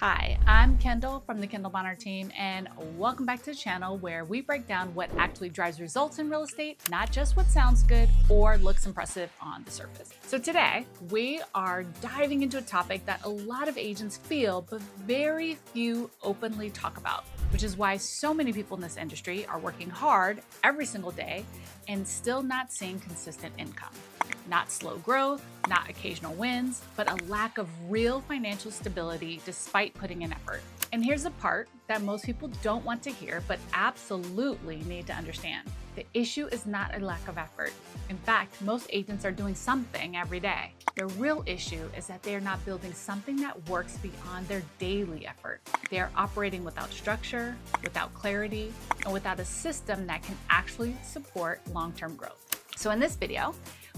Hi, I'm Kendall from the Kendall Bonner team, and welcome back to the channel where we break down what actually drives results in real estate, not just what sounds good or looks impressive on the surface. So today, we are diving into a topic that a lot of agents feel, but very few openly talk about, which is why so many people in this industry are working hard every single day and still not seeing consistent income. Not slow growth, not occasional wins, but a lack of real financial stability despite putting in effort. And here's the part that most people don't want to hear, but absolutely need to understand. The issue is not a lack of effort. In fact, most agents are doing something every day. The real issue is that they are not building something that works beyond their daily effort. They are operating without structure, without clarity, and without a system that can actually support long-term growth. So in this video,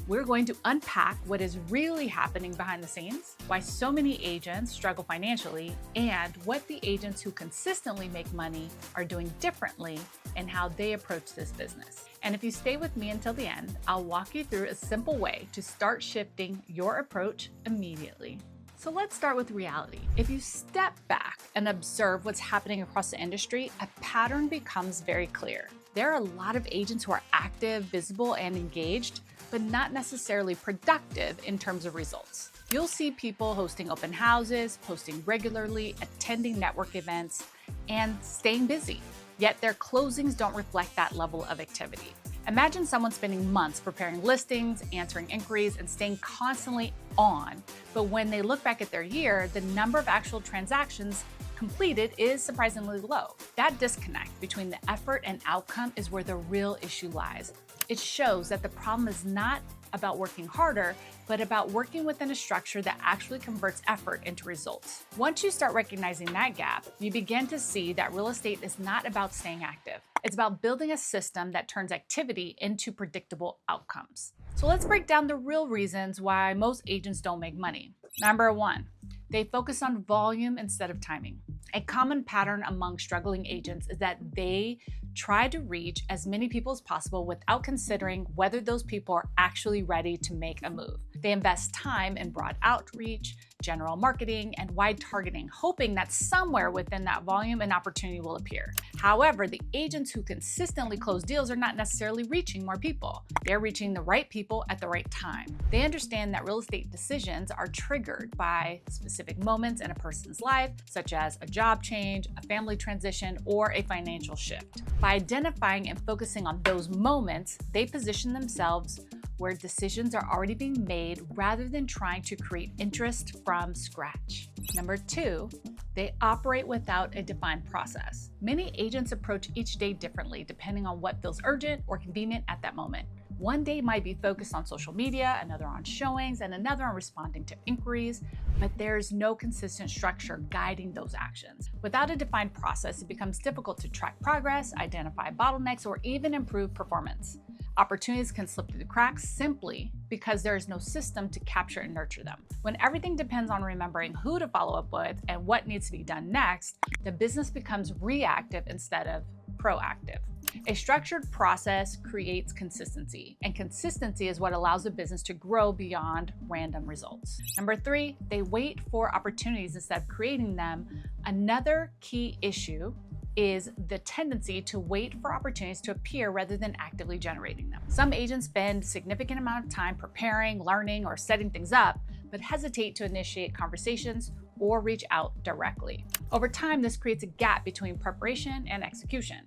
we're going to unpack what is really happening behind the scenes, why so many agents struggle financially, and what the agents who consistently make money are doing differently and how they approach this business. And if you stay with me until the end, I'll walk you through a simple way to start shifting your approach immediately. So let's start with reality. If you step back and observe what's happening across the industry, a pattern becomes very clear. There are a lot of agents who are active, visible, and engaged, but not necessarily productive in terms of results. You'll see people hosting open houses, posting regularly, attending network events, and staying busy. Yet their closings don't reflect that level of activity. Imagine someone spending months preparing listings, answering inquiries, and staying constantly on. But when they look back at their year, the number of actual transactions completed is surprisingly low. That disconnect between the effort and outcome is where the real issue lies. It shows that the problem is not about working harder, but about working within a structure that actually converts effort into results. Once you start recognizing that gap, you begin to see that real estate is not about staying active. It's about building a system that turns activity into predictable outcomes. So let's break down the real reasons why most agents don't make money. Number one, they focus on volume instead of timing. A common pattern among struggling agents is that they try to reach as many people as possible without considering whether those people are actually ready to make a move. They invest time in broad outreach, general marketing, and wide targeting, hoping that somewhere within that volume an opportunity will appear. However, the agents who consistently close deals are not necessarily reaching more people. They're reaching the right people at the right time. They understand that real estate decisions are triggered by specific moments in a person's life, such as a job change, a family transition, or a financial shift. By identifying and focusing on those moments, they position themselves where decisions are already being made rather than trying to create interest from scratch. Number two, they operate without a defined process. Many agents approach each day differently depending on what feels urgent or convenient at that moment. One day might be focused on social media, another on showings, and another on responding to inquiries, but there's no consistent structure guiding those actions. Without a defined process, it becomes difficult to track progress, identify bottlenecks, or even improve performance. Opportunities can slip through the cracks simply because there is no system to capture and nurture them. When everything depends on remembering who to follow up with and what needs to be done next, the business becomes reactive instead of proactive. A structured process creates consistency, and consistency is what allows a business to grow beyond random results. Number three, they wait for opportunities instead of creating them. Another key issue is the tendency to wait for opportunities to appear rather than actively generating them. Some agents spend a significant amount of time preparing, learning, or setting things up, but hesitate to initiate conversations or reach out directly. Over time, this creates a gap between preparation and execution.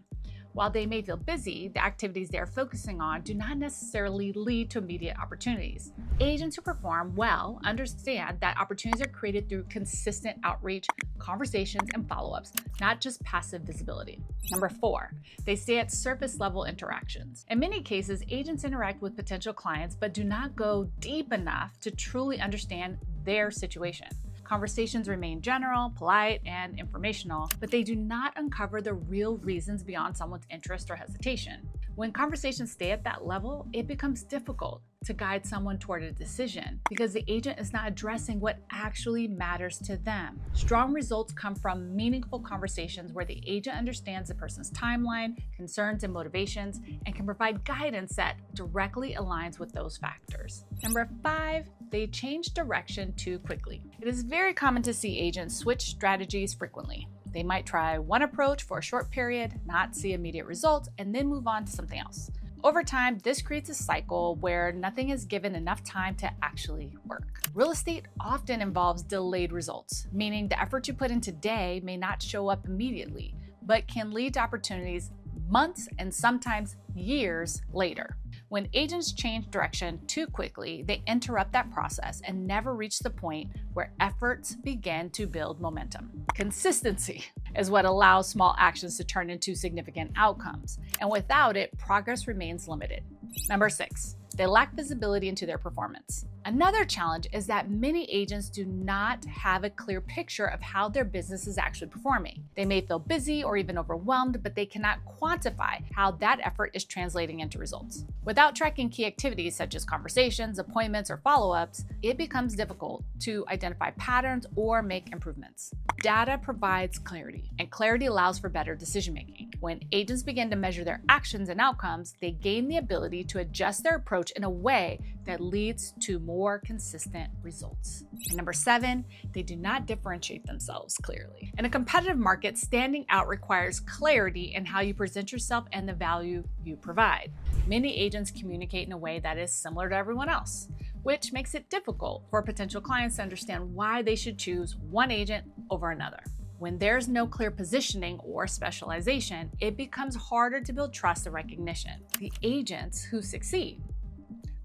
While they may feel busy, the activities they are focusing on do not necessarily lead to immediate opportunities. Agents who perform well understand that opportunities are created through consistent outreach, conversations, and follow-ups, not just passive visibility. Number four, they stay at surface level interactions. In many cases, agents interact with potential clients but do not go deep enough to truly understand their situation. Conversations remain general, polite, and informational, but they do not uncover the real reasons beyond someone's interest or hesitation. When conversations stay at that level, it becomes difficult to guide someone toward a decision because the agent is not addressing what actually matters to them. Strong results come from meaningful conversations where the agent understands the person's timeline, concerns, and motivations, and can provide guidance that directly aligns with those factors. Number 5, they change direction too quickly. It is very common to see agents switch strategies frequently. They might try one approach for a short period, not see immediate results, and then move on to something else. Over time, this creates a cycle where nothing is given enough time to actually work. Real estate often involves delayed results, meaning the effort you put in today may not show up immediately, but can lead to opportunities months and sometimes years later. When agents change direction too quickly, they interrupt that process and never reach the point where efforts begin to build momentum. Consistency is what allows small actions to turn into significant outcomes, and without it, progress remains limited. Number 6, they lack visibility into their performance. Another challenge is that many agents do not have a clear picture of how their business is actually performing. They may feel busy or even overwhelmed, but they cannot quantify how that effort is translating into results. Without tracking key activities such as conversations, appointments, or follow-ups, it becomes difficult to identify patterns or make improvements. Data provides clarity, and clarity allows for better decision-making. When agents begin to measure their actions and outcomes, they gain the ability to adjust their approach in a way that leads to more consistent results. And number 7, they do not differentiate themselves clearly. In a competitive market, standing out requires clarity in how you present yourself and the value you provide. Many agents communicate in a way that is similar to everyone else, which makes it difficult for potential clients to understand why they should choose one agent over another. When there's no clear positioning or specialization, it becomes harder to build trust and recognition. The agents who succeed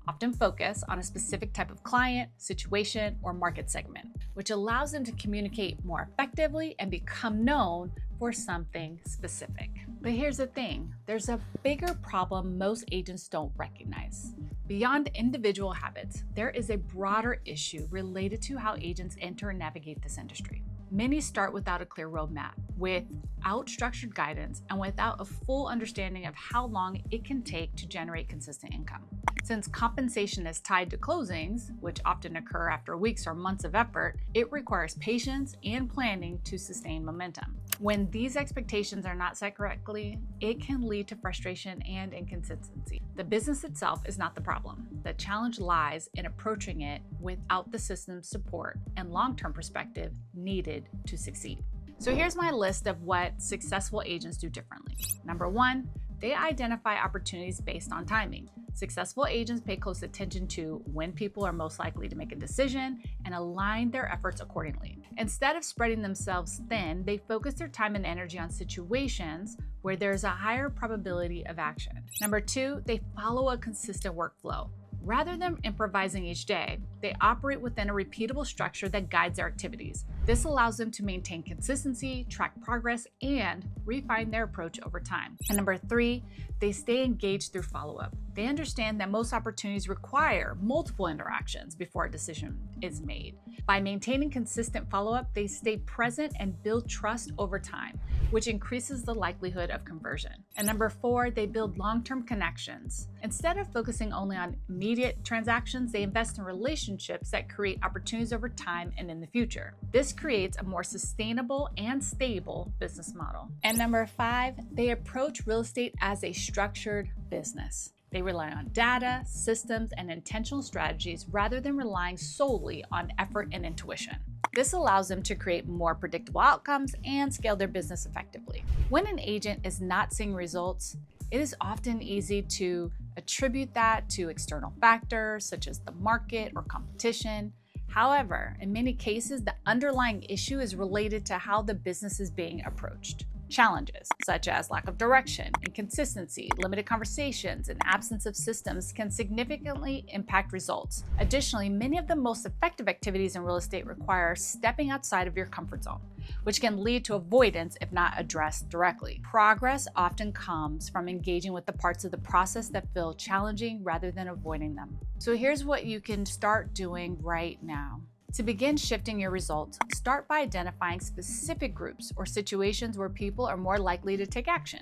often focus on a specific type of client, situation, or market segment, which allows them to communicate more effectively and become known for something specific. But here's the thing, there's a bigger problem most agents don't recognize. Beyond individual habits, there is a broader issue related to how agents enter and navigate this industry. Many start without a clear roadmap, without structured guidance, and without a full understanding of how long it can take to generate consistent income. Since compensation is tied to closings, which often occur after weeks or months of effort, it requires patience and planning to sustain momentum. When these expectations are not set correctly, it can lead to frustration and inconsistency. The business itself is not the problem. The challenge lies in approaching it without the system support and long-term perspective needed to succeed. So here's my list of what successful agents do differently. Number 1, they identify opportunities based on timing. Successful agents pay close attention to when people are most likely to make a decision and align their efforts accordingly. Instead of spreading themselves thin, they focus their time and energy on situations where there's a higher probability of action. Number 2, they follow a consistent workflow. Rather than improvising each day, they operate within a repeatable structure that guides their activities. This allows them to maintain consistency, track progress, and refine their approach over time. And number 3, they stay engaged through follow-up. They understand that most opportunities require multiple interactions before a decision is made. By maintaining consistent follow-up, they stay present and build trust over time, which increases the likelihood of conversion. And number 4, they build long-term connections. Instead of focusing only on immediate transactions, they invest in relationships that create opportunities over time and in the future. This creates a more sustainable and stable business model. And number 5, they approach real estate as a structured business. They rely on data, systems, and intentional strategies rather than relying solely on effort and intuition. This allows them to create more predictable outcomes and scale their business effectively. When an agent is not seeing results, it is often easy to attribute that to external factors such as the market or competition. However, in many cases, the underlying issue is related to how the business is being approached. Challenges such as lack of direction, inconsistency, limited conversations, and absence of systems can significantly impact results. Additionally, many of the most effective activities in real estate require stepping outside of your comfort zone, which can lead to avoidance if not addressed directly. Progress often comes from engaging with the parts of the process that feel challenging rather than avoiding them. So here's what you can start doing right now. To begin shifting your results, start by identifying specific groups or situations where people are more likely to take action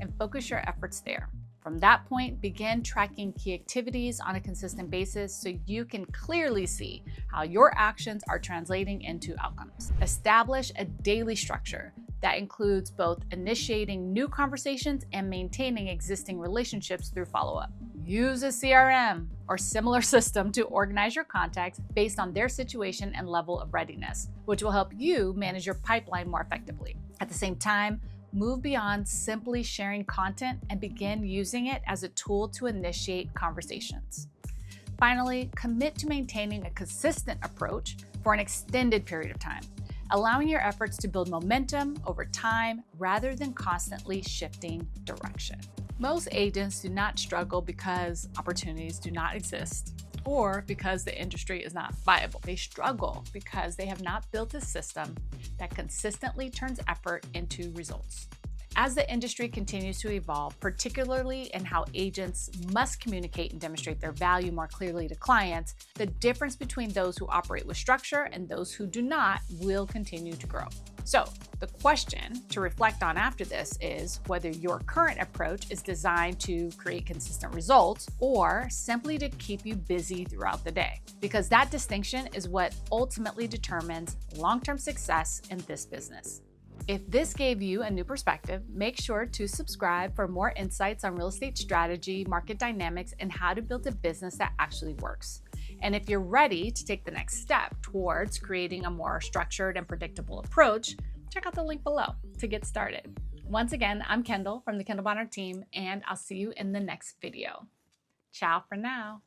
and focus your efforts there. From that point, begin tracking key activities on a consistent basis so you can clearly see how your actions are translating into outcomes. Establish a daily structure that includes both initiating new conversations and maintaining existing relationships through follow-up. Use a CRM or similar system to organize your contacts based on their situation and level of readiness, which will help you manage your pipeline more effectively. At the same time, move beyond simply sharing content and begin using it as a tool to initiate conversations. Finally, commit to maintaining a consistent approach for an extended period of time, allowing your efforts to build momentum over time rather than constantly shifting direction. Most agents do not struggle because opportunities do not exist or because the industry is not viable. They struggle because they have not built a system that consistently turns effort into results. As the industry continues to evolve, particularly in how agents must communicate and demonstrate their value more clearly to clients, the difference between those who operate with structure and those who do not will continue to grow. So, the question to reflect on after this is whether your current approach is designed to create consistent results or simply to keep you busy throughout the day, because that distinction is what ultimately determines long-term success in this business. If this gave you a new perspective, make sure to subscribe for more insights on real estate strategy, market dynamics, and how to build a business that actually works. And if you're ready to take the next step towards creating a more structured and predictable approach, check out the link below to get started. Once again, I'm Kendall from the Kendall Bonner team, and I'll see you in the next video. Ciao for now.